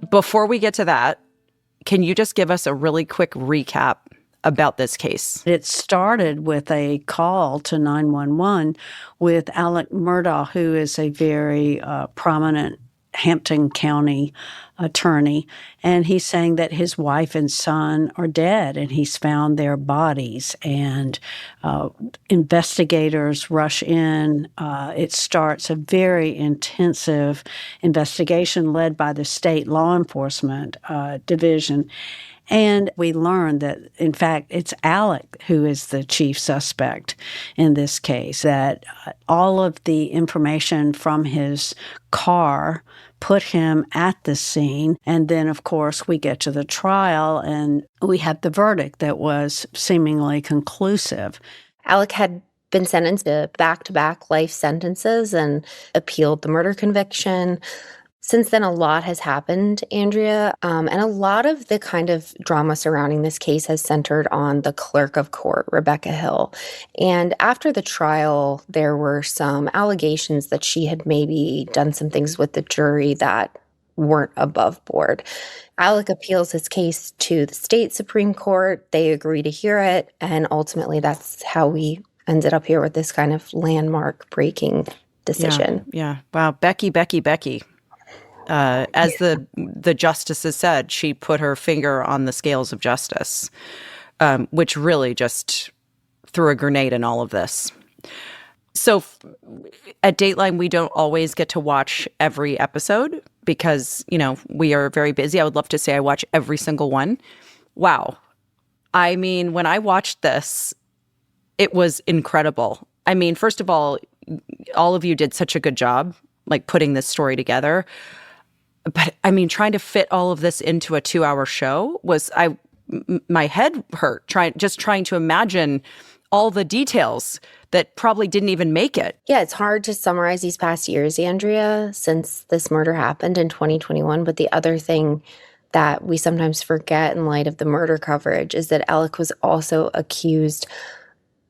Before we get to that, can you just give us a really quick recap about this case? It started with a call to 911 with Alec Murdaugh, who is a very prominent Hampton County attorney, and he's saying that his wife and son are dead, and he's found their bodies, and investigators rush in. It starts a very intensive investigation led by the state law enforcement division. And we learned that, in fact, it's Alec who is the chief suspect in this case, that all of the information from his car put him at the scene. And then, of course, we get to the trial and we have the verdict that was seemingly conclusive. Alec had been sentenced to back-to-back life sentences and appealed the murder conviction. Since then, a lot has happened, Andrea, and a lot of the kind of drama surrounding this case has centered on the clerk of court, Rebecca Hill. And after the trial, there were some allegations that she had maybe done some things with the jury that weren't above board. Alec appeals his case to the state Supreme Court. They agree to hear it, and ultimately that's how we ended up here with this kind of landmark breaking decision. Yeah. Wow. Becky. As the justices said, she put her finger on the scales of justice, which really just threw a grenade in all of this. So at Dateline, we don't always get to watch every episode because, we are very busy. I would love to say I watch every single one. Wow. I mean, when I watched this, it was incredible. I mean, first of all of you did such a good job, putting this story together. But I mean, trying to fit all of this into a 2-hour show my head hurt trying to imagine all the details that probably didn't even make it. Yeah, it's hard to summarize these past years, Andrea, since this murder happened in 2021. But the other thing that we sometimes forget in light of the murder coverage is that Alec was also accused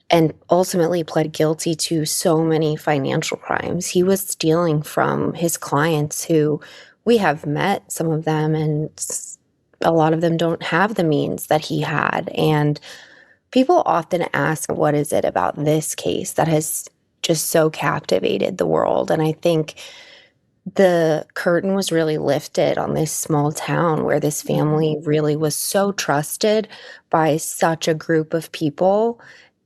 and ultimately pled guilty to so many financial crimes. He was stealing from his clients who we have met some of them, and a lot of them don't have the means that he had. And people often ask, what is it about this case that has just so captivated the world? And I think the curtain was really lifted on this small town where this family really was so trusted by such a group of people,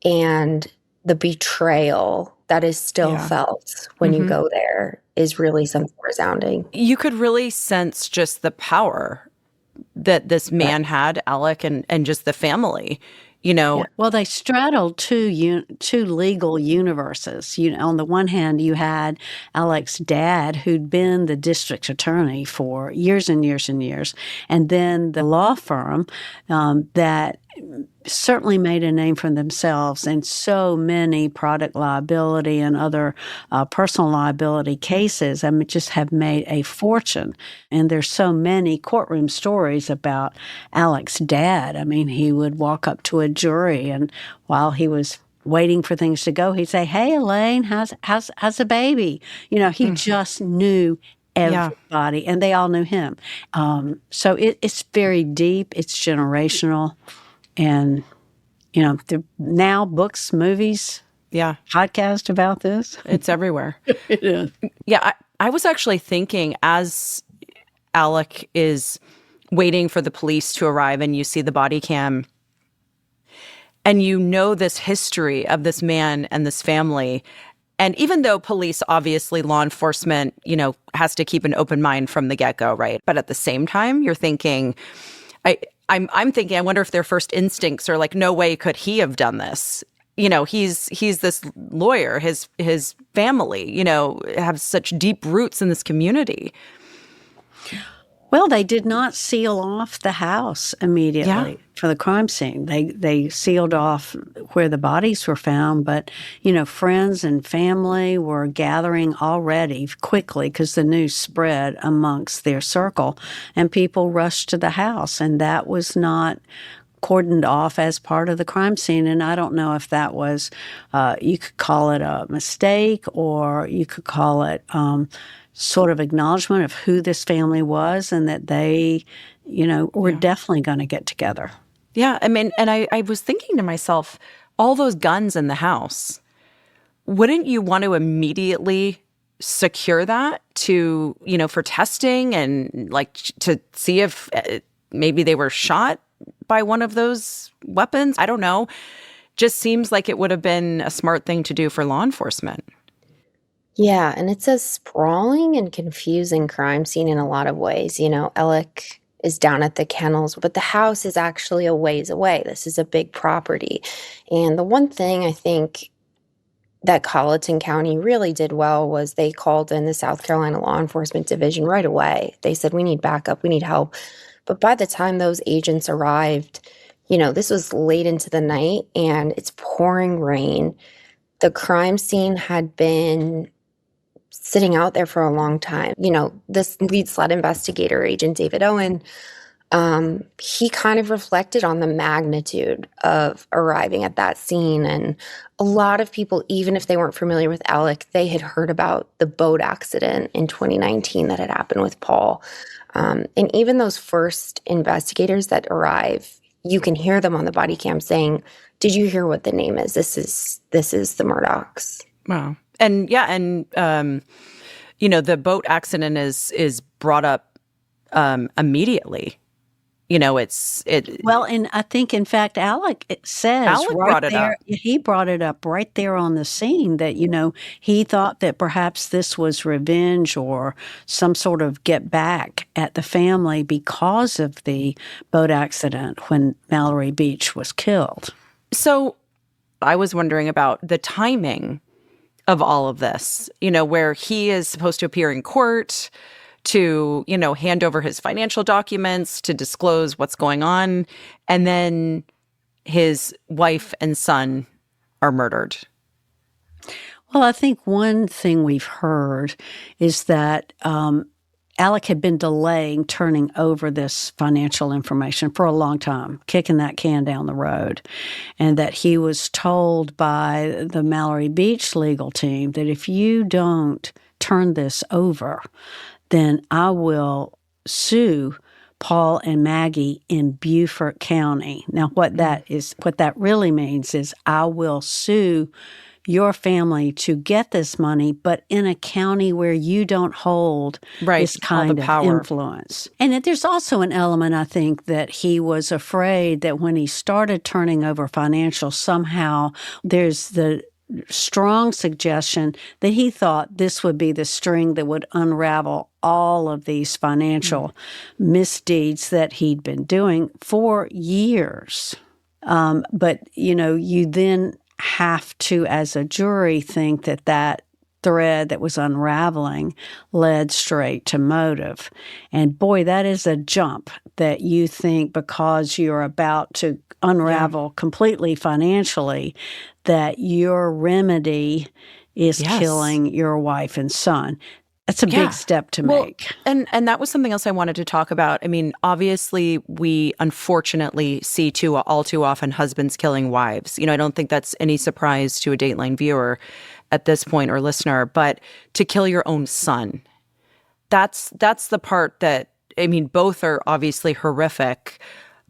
and the betrayal that is still felt when you go there is really something resounding. You could really sense just the power that this man had, Alec, and just the family. Yeah. Well, they straddled two legal universes. On the one hand, you had Alec's dad, who'd been the district attorney for years and years and years, and then the law firm that certainly made a name for themselves in so many product liability and other personal liability cases. I mean, just have made a fortune. And there's so many courtroom stories about Alec's dad. I mean, he would walk up to a jury, and while he was waiting for things to go, he'd say, "Hey, Elaine, how's the baby?" He just knew everybody, and they all knew him. So it's very deep. It's generational. And, now books, movies, podcast about this. It's everywhere. It is. Yeah, I was actually thinking as Alec is waiting for the police to arrive and you see the body cam and this history of this man and this family. And even though police, obviously law enforcement, has to keep an open mind from the get-go, right? But at the same time, you're thinking, I'm thinking, I wonder if their first instincts are like, no way could he have done this. He's this lawyer, his family, have such deep roots in this community. Well, they did not seal off the house immediately for the crime scene. They sealed off where the bodies were found, but, friends and family were gathering already quickly because the news spread amongst their circle, and people rushed to the house, and that was not cordoned off as part of the crime scene. And I don't know if that was, you could call it a mistake, or you could call it sort of acknowledgement of who this family was and that they, were definitely going to get together. Yeah. I mean, and I was thinking to myself, all those guns in the house, wouldn't you want to immediately secure that to, for testing and like to see if maybe they were shot by one of those weapons? I don't know. Just seems like it would have been a smart thing to do for law enforcement. Yeah, and it's a sprawling and confusing crime scene in a lot of ways. Alec is down at the kennels, but the house is actually a ways away. This is a big property. And the one thing I think that Colleton County really did well was they called in the South Carolina Law Enforcement Division right away. They said, we need backup, we need help. But by the time those agents arrived, this was late into the night and it's pouring rain. The crime scene had been sitting out there for a long time. This lead sled investigator, Agent David Owen, he kind of reflected on the magnitude of arriving at that scene. And a lot of people, even if they weren't familiar with Alec, they had heard about the boat accident in 2019 that had happened with Paul. And even those first investigators that arrive, you can hear them on the body cam saying, "Did you hear what the name is? This is the Murdaughs." Wow. And the boat accident is brought up immediately. Well, and I think, in fact, Alec says Alec right brought it there, up. he brought it up right there on the scene that, he thought that perhaps this was revenge or some sort of get back at the family because of the boat accident when Mallory Beach was killed. So I was wondering about the timing of all of this, where he is supposed to appear in court to, hand over his financial documents, to disclose what's going on. And then his wife and son are murdered. Well, I think one thing we've heard is that Alec had been delaying turning over this financial information for a long time, kicking that can down the road, and that he was told by the Mallory Beach legal team that if you don't turn this over, then I will sue Paul and Maggie in Beaufort County. Now, what that really means is I will sue your family to get this money, but in a county where you don't hold this kind of influence. And there's also an element, I think, that he was afraid that when he started turning over financials, somehow there's the strong suggestion that he thought this would be the string that would unravel all of these financial misdeeds that he'd been doing for years. But, you then have to, as a jury, think that thread that was unraveling led straight to motive. And boy, that is a jump that you think because you're about to unravel completely financially, that your remedy is killing your wife and son. That's a big step to make. And that was something else I wanted to talk about. I mean, obviously, we unfortunately see all too often husbands killing wives. I don't think that's any surprise to a Dateline viewer at this point or listener, but to kill your own son, that's the part that, I mean, both are obviously horrific,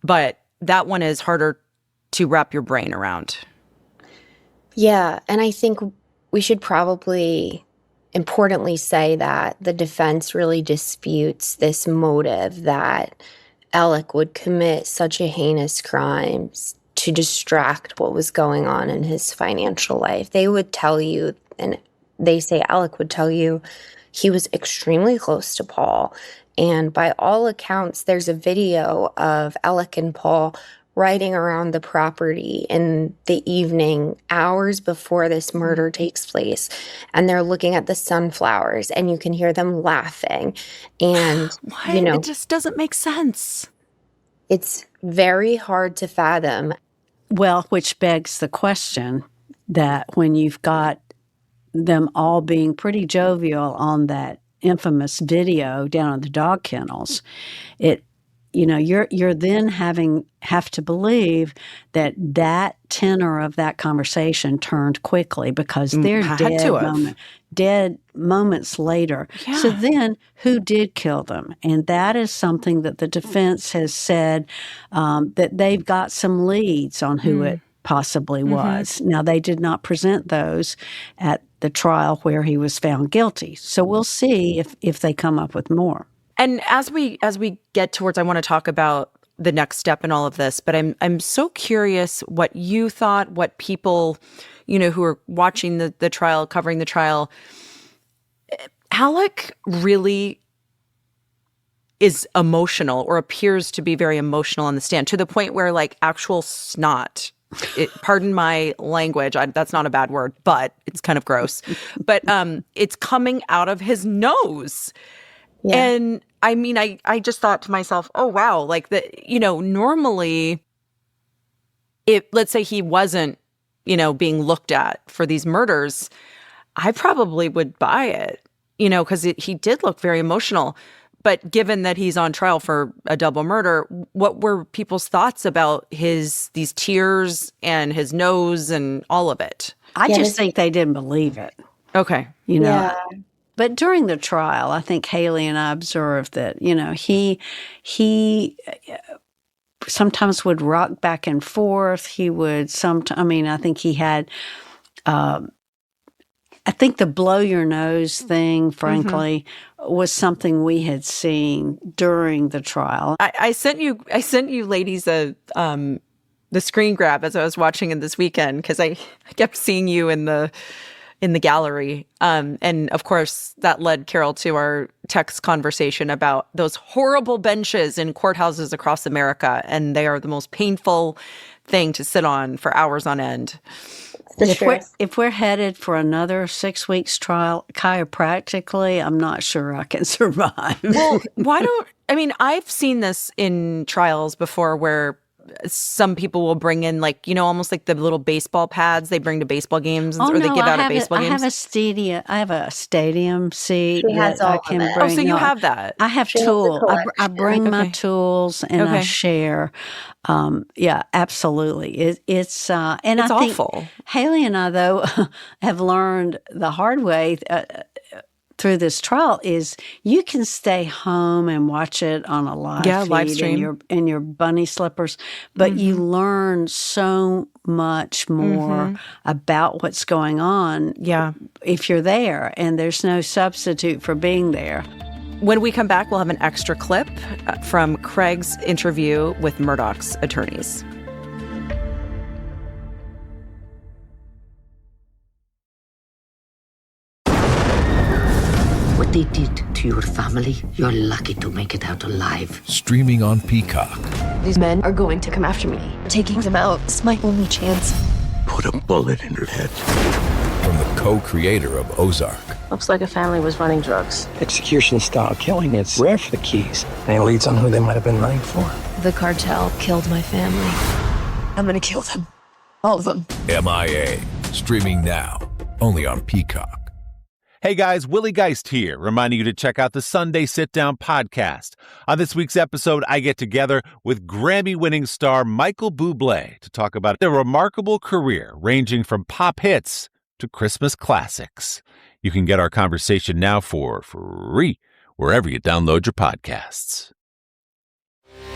but that one is harder to wrap your brain around. Yeah, and I think we should probably importantly say that the defense really disputes this motive that Alec would commit such a heinous crimes to distract what was going on in his financial life. They would tell you, and they say Alec would tell you, he was extremely close to Paul. And by all accounts, there's a video of Alec and Paul riding around the property in the evening, hours before this murder takes place. And they're looking at the sunflowers, and you can hear them laughing. And, it just doesn't make sense. It's very hard to fathom. Well, which begs the question that when you've got them all being pretty jovial on that infamous video down at the dog kennels, it you're then have to believe that tenor of that conversation turned quickly because there's dead moments later. Yeah. So then who did kill them? And that is something that the defense has said that they've got some leads on who it possibly was. Now, they did not present those at the trial where he was found guilty. So we'll see if they come up with more. And as we get towards, I want to talk about the next step in all of this, but I'm so curious what you thought, what people, who are watching the trial, covering the trial. Alec really is emotional, or appears to be very emotional on the stand, to the point where like actual snot, pardon my language, that's not a bad word, but it's kind of gross, but it's coming out of his nose. Yeah. And I mean, I just thought to myself, oh, wow, like normally let's say he wasn't, being looked at for these murders, I probably would buy it, because he did look very emotional. But given that he's on trial for a double murder, what were people's thoughts about these tears and his nose and all of it? I just think they didn't believe it. Okay. Yeah. But during the trial, I think Haley and I observed that, he sometimes would rock back and forth. He would I think he had, I think the blow your nose thing, frankly, was something we had seen during the trial. I sent you ladies the screen grab as I was watching it this weekend, because I kept seeing you in the gallery. And of course, that led Carol to our text conversation about those horrible benches in courthouses across America. And they are the most painful thing to sit on for hours on end. If we're headed for another 6 weeks trial, chiropractically, I'm not sure I can survive. Well, I've seen this in trials before where some people will bring in almost like the little baseball pads they bring to baseball games, they give out at baseball games. I have a stadium seat. She has all I can of it. bring. Oh, so you have that? I have tools. I bring my tools and I share. Yeah, absolutely. It's and it's I think awful. Haley and I, though, have learned the hard way through this trial is you can stay home and watch it on a live stream in your bunny slippers, but you learn so much more about what's going on if you're there, and there's no substitute for being there. When we come back, we'll have an extra clip from Craig's interview with Murdaugh's attorneys. What they did to your family, you're lucky to make it out alive. Streaming on Peacock. These men are going to come after me. Taking them out is my only chance. Put a bullet in her head. From the co-creator of Ozark. Looks like a family was running drugs. Execution-style killing, it's rare for the Keys. Any leads on who they might have been running for? The cartel killed my family. I'm gonna kill them. All of them. MIA. Streaming now. Only on Peacock. Hey guys, Willie Geist here, reminding you to check out the Sunday Sit Down podcast. On this week's episode, I get together with Grammy-winning star Michael Bublé to talk about their remarkable career, ranging from pop hits to Christmas classics. You can get our conversation now for free wherever you download your podcasts.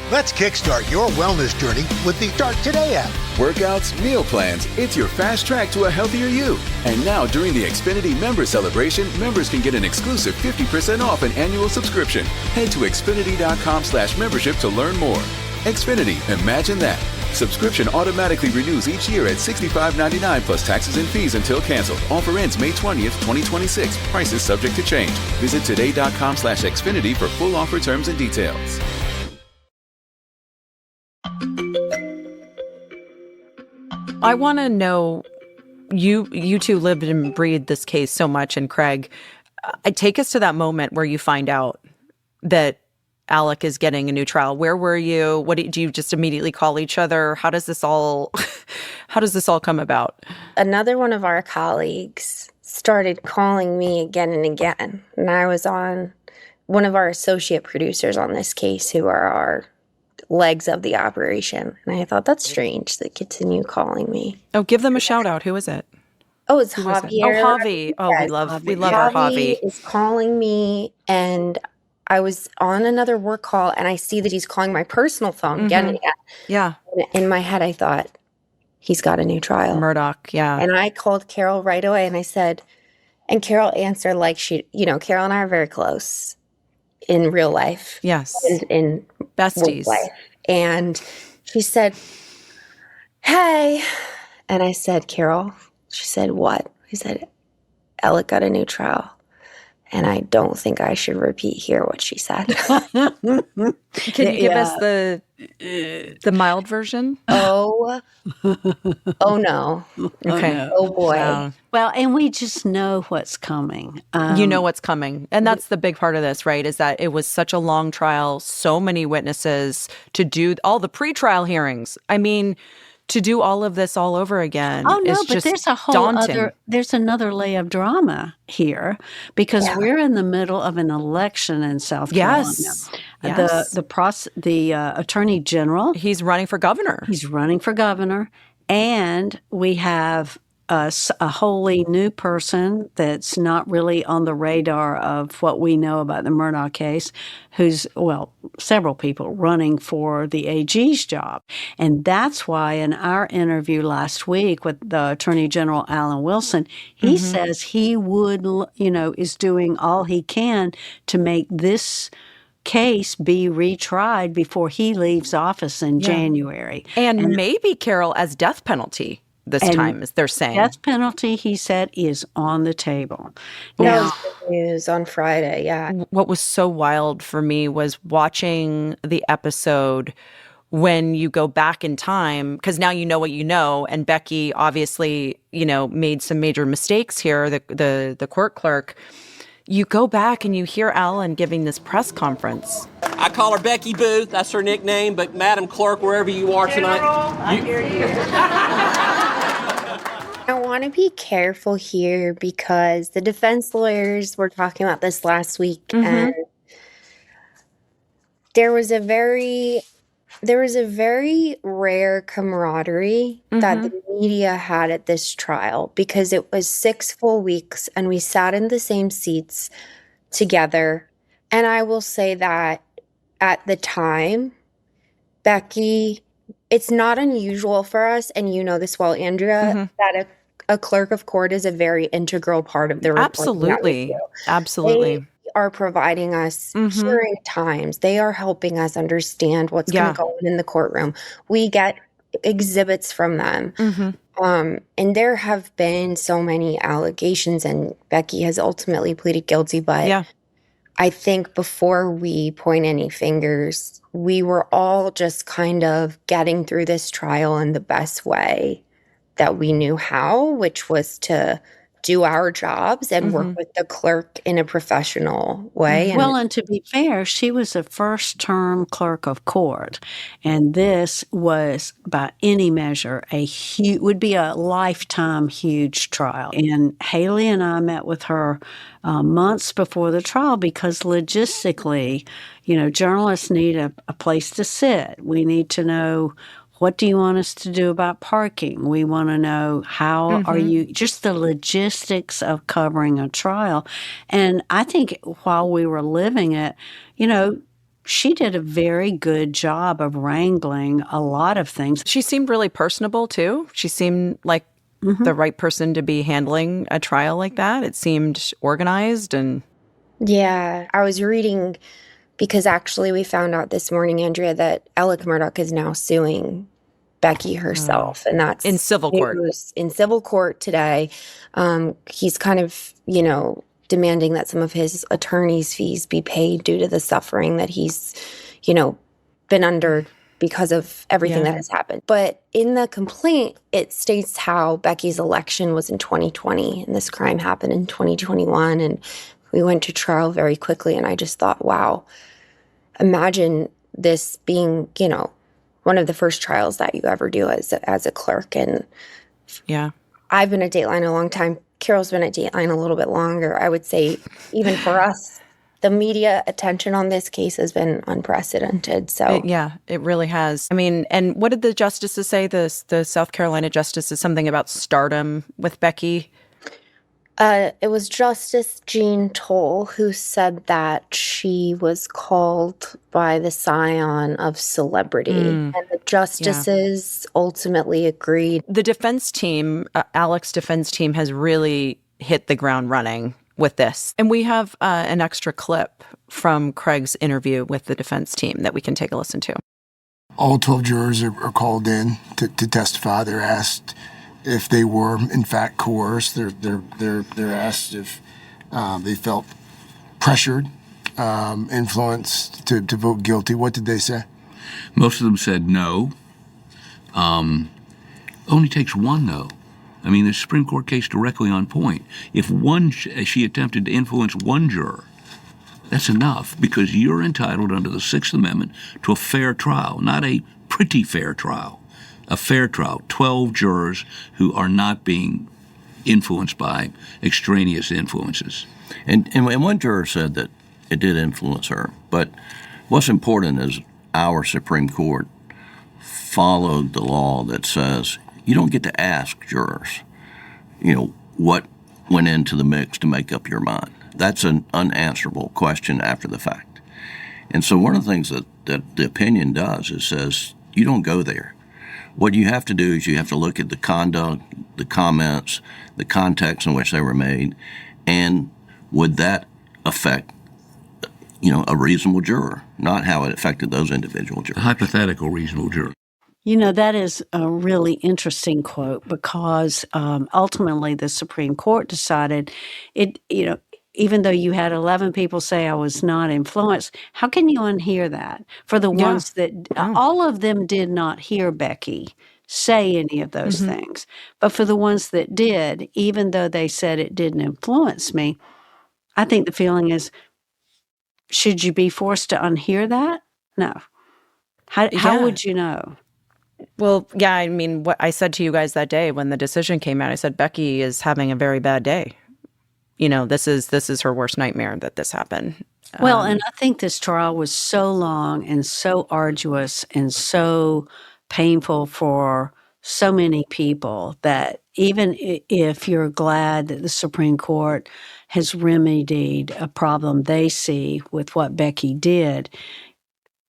Let's kickstart your wellness journey with the Start Today app. Workouts, meal plans, it's your fast track to a healthier you. And now during the Xfinity Member Celebration, members can get an exclusive 50% off an annual subscription. Head to Xfinity.com/membership to learn more. Xfinity, imagine that. Subscription automatically renews each year at $65.99 plus taxes and fees until canceled. Offer ends May 20th, 2026. Prices subject to change. Visit today.com/Xfinity for full offer terms and details. I want to know, you two lived and breathed this case so much, and Craig, take us to that moment where you find out that Alec is getting a new trial. Where were you? What do you just immediately call each other? How does this all come about? Another one of our colleagues started calling me again and again, and I was on one of our associate producers on this case, who are our legs of the operation. And I thought, that's strange. They continue calling me. Oh, give them a shout out. Who is it? Oh, it's Javier. Oh, Javi. Oh, we love our Javi. Is calling me, and I was on another work call, and I see that he's calling my personal phone again and again. Yeah. And in my head, I thought, he's got a new trial. Murdaugh, yeah. And I called Carol right away, and I said, and Carol answered like Carol and I are very close in real life. Yes. And in besties. Work life. And she said, hey. And I said, Carol. She said, what? I said, Alec got a new trial. And I don't think I should repeat here what she said. Can you give us the mild version? Oh no. Okay. Oh boy. Wow. Well, and we just know what's coming. You know what's coming. And that's the big part of this, right? Is that it was such a long trial, so many witnesses to do all the pretrial hearings. I mean, to do all of this all over again is just there's a whole daunting. There's another layer of drama here because we're in the middle of an election in South Carolina. Yes. The Attorney General. He's running for governor. And we have a wholly new person that's not really on the radar of what we know about the Murdaugh case, who's, several people running for the AG's job. And that's why in our interview last week with the Attorney General Alan Wilson, he says he would, is doing all he can to make this case be retried before he leaves office in January. And maybe, Carol, as death penalty this time, as they're saying. Death penalty, he said, is on the table. That was good news on Friday, yeah. What was so wild for me was watching the episode when you go back in time, because now you know what you know, and Becky obviously, made some major mistakes here, the court clerk. You go back and you hear Alan giving this press conference. I call her Becky Boo. That's her nickname. But Madam Clerk, wherever you are tonight. I hear you. I want to be careful here because the defense lawyers were talking about this last week. And there was a very rare camaraderie that the media had at this trial because it was 6 full weeks and we sat in the same seats together. And I will say that at the time, Becky, it's not unusual for us, and you know this well, Andrea, that a clerk of court is a very integral part of the reporting. Absolutely. They are providing us hearing times. They are helping us understand what's going to go on in the courtroom. We get exhibits from them. And there have been so many allegations, and Becky has ultimately pleaded guilty. But I think before we point any fingers, we were all just kind of getting through this trial in the best way that we knew how, which was to do our jobs and work with the clerk in a professional way. And to be fair, she was a first-term clerk of court, and this was, by any measure, would be a lifetime huge trial. And Haley and I met with her months before the trial because logistically, journalists need a place to sit. We need to know, what do you want us to do about parking? We want to know how are you, just the logistics of covering a trial. And I think while we were living it, she did a very good job of wrangling a lot of things. She seemed really personable, too. She seemed like the right person to be handling a trial like that. It seemed organized and... Yeah, I was reading... Because actually we found out this morning, Andrea, that Alec Murdaugh is now suing Becky herself. And that's in civil court. In civil court today. He's kind of, demanding that some of his attorney's fees be paid due to the suffering that he's, been under because of everything that has happened. But in the complaint, it states how Becky's election was in 2020 and this crime happened in 2021. And we went to trial very quickly. And I just thought, wow, imagine this being, one of the first trials that you ever do as a clerk. And I've been at Dateline a long time. Carol's been at Dateline a little bit longer. I would say even for us, the media attention on this case has been unprecedented. So it really has. I mean, and what did the justices say? The South Carolina justices, something about stardom with Becky. It was Justice Jean Toll who said that she was called by the scion of celebrity, and the justices ultimately agreed. The defense team, Alec's defense team, has really hit the ground running with this. And we have an extra clip from Craig's interview with the defense team that we can take a listen to. All 12 jurors are called in to testify. They're asked if they were, in fact, coerced. They're asked if they felt pressured, influenced to vote guilty. What did they say? Most of them said no. Only takes one no. I mean, the Supreme Court case directly on point. If she attempted to influence one juror, that's enough, because you're entitled under the Sixth Amendment to a fair trial, not a pretty fair trial. A fair trial, 12 jurors who are not being influenced by extraneous influences. And one juror said that it did influence her. But what's important is our Supreme Court followed the law that says you don't get to ask jurors, what went into the mix to make up your mind. That's an unanswerable question after the fact. And so one of the things that the opinion does is says you don't go there. What you have to do is you have to look at the conduct, the comments, the context in which they were made, and would that affect, a reasonable juror, not how it affected those individual jurors. A hypothetical reasonable juror. That is a really interesting quote, because ultimately the Supreme Court decided even though you had 11 people say I was not influenced, how can you unhear that? For the ones that, all of them did not hear Becky say any of those things. But for the ones that did, even though they said it didn't influence me, I think the feeling is, should you be forced to unhear that? No. How would you know? Well, yeah, I mean, what I said to you guys that day when the decision came out, I said, Becky is having a very bad day. This is her worst nightmare that this happened. Well, and I think this trial was so long and so arduous and so painful for so many people that even if you're glad that the Supreme Court has remedied a problem they see with what Becky did,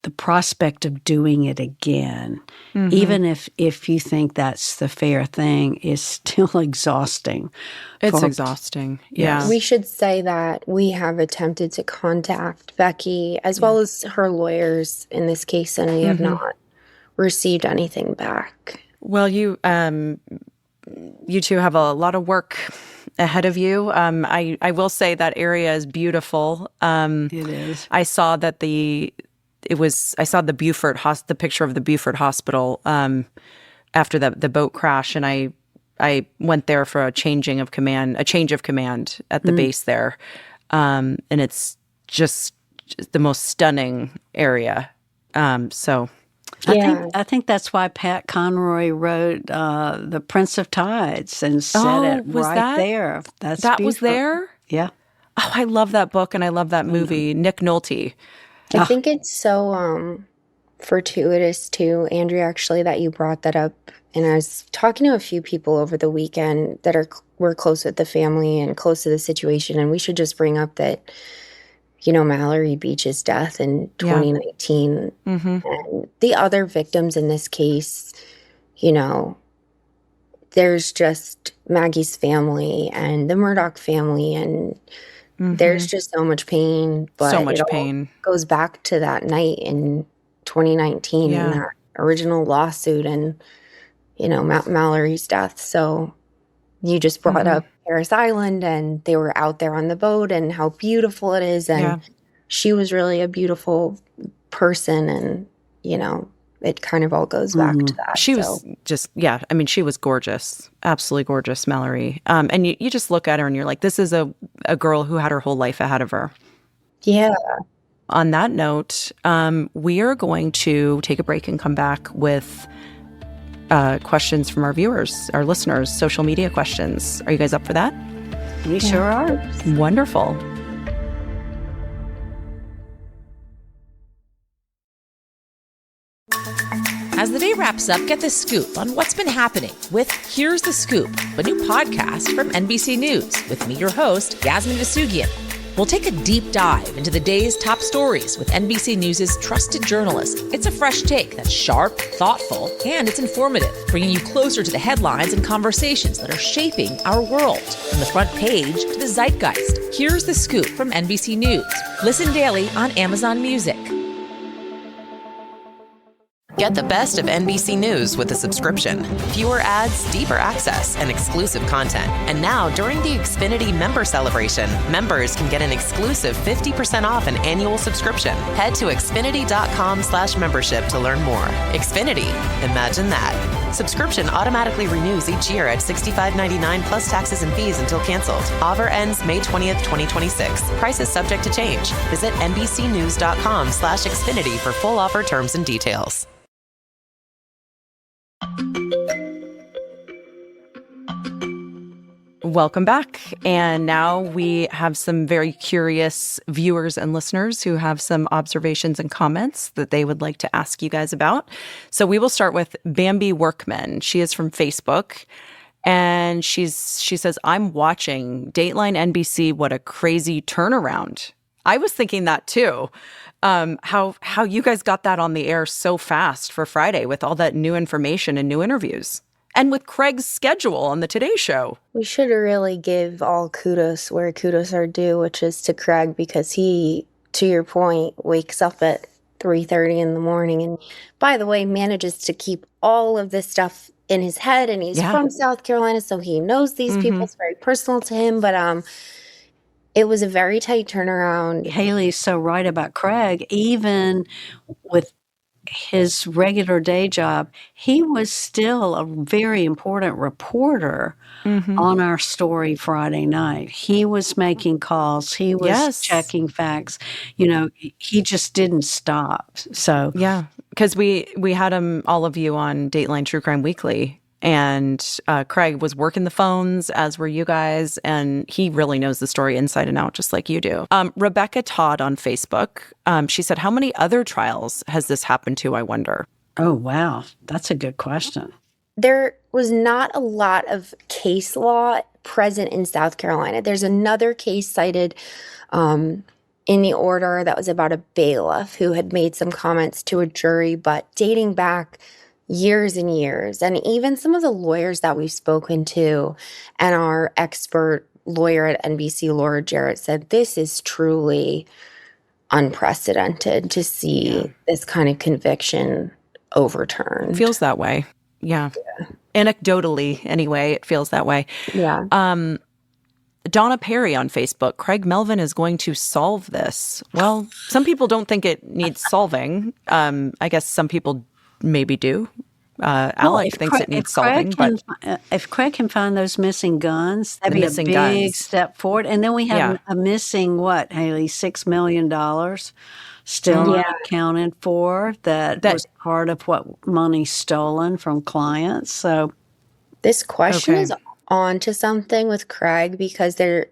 the prospect of doing it again, even if you think that's the fair thing, is still exhausting. It's exhausting. Yeah. We should say that we have attempted to contact Becky as well as her lawyers in this case, and we have not received anything back. Well, you two have a lot of work ahead of you. I will say that area is beautiful. It is. I saw that the Beaufort the picture of the Beaufort Hospital after the boat crash, and I went there for a change of command at the base there, and it's just the most stunning area. I think that's why Pat Conroy wrote The Prince of Tides and said it right there. That was there? Yeah. Oh, I love that book and I love that movie. Nick Nolte. I think it's so fortuitous too, Andrea, actually, that you brought that up. And I was talking to a few people over the weekend that were close with the family and close to the situation. And we should just bring up that, Mallory Beach's death in 2019 and the other victims in this case, there's just Maggie's family and the Murdaugh family, and there's just so much pain. But so much pain goes back to that night in 2019 and that original lawsuit and, Mallory's death. So you just brought up Harris Island, and they were out there on the boat and how beautiful it is. And she was really a beautiful person. And, it kind of all goes back to that. She was just, she was gorgeous. Absolutely gorgeous, Mallory. And you just look at her and you're like, this is a girl who had her whole life ahead of her. Yeah. On that note, we are going to take a break and come back with questions from our viewers, our listeners, social media questions. Are you guys up for that? We sure are. Wonderful. As the day wraps up, get the scoop on what's been happening with Here's the Scoop, a new podcast from NBC News with me, your host, Yasmin Vasugian. We'll take a deep dive into the day's top stories with NBC News' trusted journalists. It's a fresh take that's sharp, thoughtful, and it's informative, bringing you closer to the headlines and conversations that are shaping our world. From the front page to the zeitgeist, Here's the Scoop from NBC News. Listen daily on Amazon Music. Get the best of NBC News with a subscription. Fewer ads, deeper access, and exclusive content. And now, during the Xfinity Member Celebration, members can get an exclusive 50% off an annual subscription. Head to Xfinity.com/membership to learn more. Xfinity. Imagine that. Subscription automatically renews each year at $65.99 plus taxes and fees until canceled. Offer ends May 20th, 2026. Prices subject to change. Visit NBCnews.com/Xfinity for full offer terms and details. Welcome back. And now we have some very curious viewers and listeners who have some observations and comments that they would like to ask you guys about. So we will start with Bambi Workman. She is from Facebook. And she says, I'm watching Dateline NBC. What a crazy turnaround. I was thinking that too. How you guys got that on the air so fast for Friday with all that new information and new interviews. And with Craig's schedule on the Today Show. We should really give all kudos where kudos are due, which is to Craig, because he, to your point, wakes up at 3:30 in the morning and, by the way, manages to keep all of this stuff in his head. And he's from South Carolina, so he knows these people. It's very personal to him. But it was a very tight turnaround. Haley's so right about Craig. Even with his regular day job, he was still a very important reporter on our story Friday night. He was making calls. He was checking facts. You know, he just didn't stop. So yeah, because we had all of you on Dateline True Crime Weekly. And Craig was working the phones, as were you guys, and he really knows the story inside and out, just like you do. Rebecca Todd on Facebook, she said, how many other trials has this happened to, I wonder? Oh, wow. That's a good question. There was not a lot of case law present in South Carolina. There's another case cited in the order that was about a bailiff who had made some comments to a jury, but dating back years and years. And even some of the lawyers that we've spoken to and our expert lawyer at NBC, Laura Jarrett, said this is truly unprecedented to see this kind of conviction overturned. It feels that way. Yeah. Anecdotally, anyway, it feels that way. Yeah. Donna Perry on Facebook, Craig Melvin is going to solve this. Well, some people don't think it needs solving. I guess some people maybe do. Alec thinks it needs solving. But if Craig can find those missing guns, that'd be a big step forward. And then we have a missing, what, Haley, $6 million still not accounted for. That was part of what money stolen from clients. So this question is on to something with Craig, because there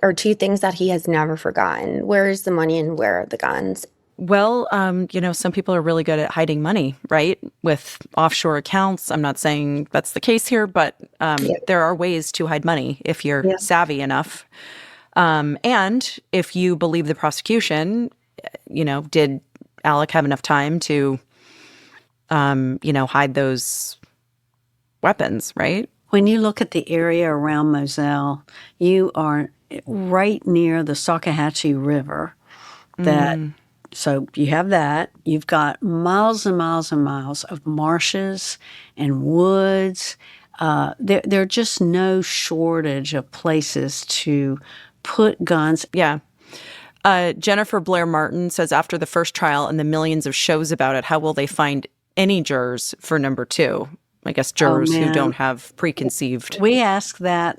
are two things that he has never forgotten. Where is the money and where are the guns? Well, some people are really good at hiding money, right? With offshore accounts. I'm not saying that's the case here, but there are ways to hide money if you're savvy enough. And if you believe the prosecution, did Alec have enough time to, hide those weapons, right? When you look at the area around Moselle, you are right near the Salkehatchie River So you have that. You've got miles and miles and miles of marshes and woods. There are just no shortage of places to put guns. Yeah. Jennifer Blair Martin says, after the first trial and the millions of shows about it, how will they find any jurors for number 2? I guess jurors who don't have preconceived. We ask that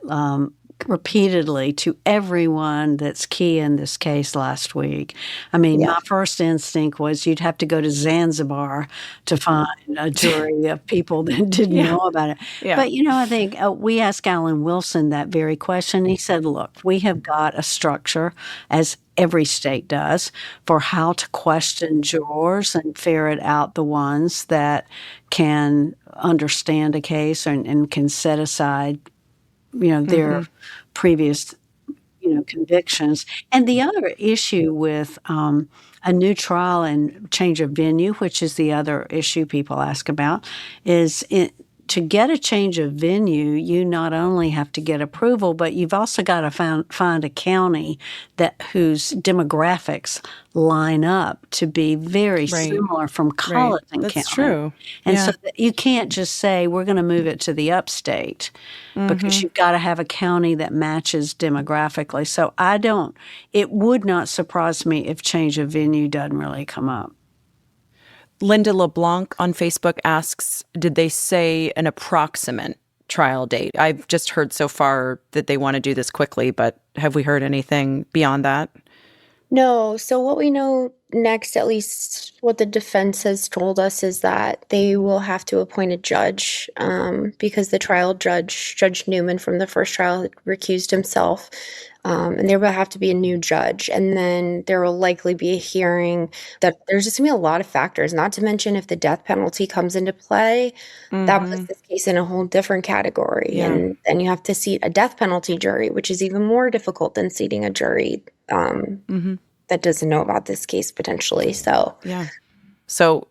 repeatedly to everyone that's key in this case last week. I mean, my first instinct was you'd have to go to Zanzibar to find a jury of people that didn't know about it. Yeah. But, I think we asked Alan Wilson that very question. He said, look, we have got a structure, as every state does, for how to question jurors and ferret out the ones that can understand a case and can set aside their previous, convictions. And the other issue with a new trial and change of venue, which is the other issue people ask about, is to get a change of venue, you not only have to get approval, but you've also got to find a county whose demographics line up to be very similar from Colleton County. That's true. And so you can't just say, we're going to move it to the upstate, because you've got to have a county that matches demographically. So it would not surprise me if change of venue doesn't really come up. Linda LeBlanc on Facebook asks, did they say an approximate trial date? I've just heard so far that they want to do this quickly, but have we heard anything beyond that? No. So what we know next, at least what the defense has told us, is that they will have to appoint a judge because the trial judge, Judge Newman from the first trial, recused himself. And there will have to be a new judge. And then there will likely be a hearing. That there's just going to be a lot of factors, not to mention if the death penalty comes into play, that puts this case in a whole different category. Yeah. And then you have to seat a death penalty jury, which is even more difficult than seating a jury that doesn't know about this case potentially. So, So,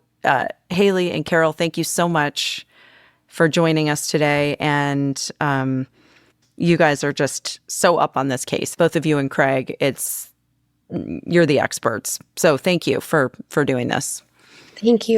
Haley and Carol, thank you so much for joining us today. And you guys are just so up on this case. Both of you and Craig, you're the experts. So thank you for doing this. Thank you.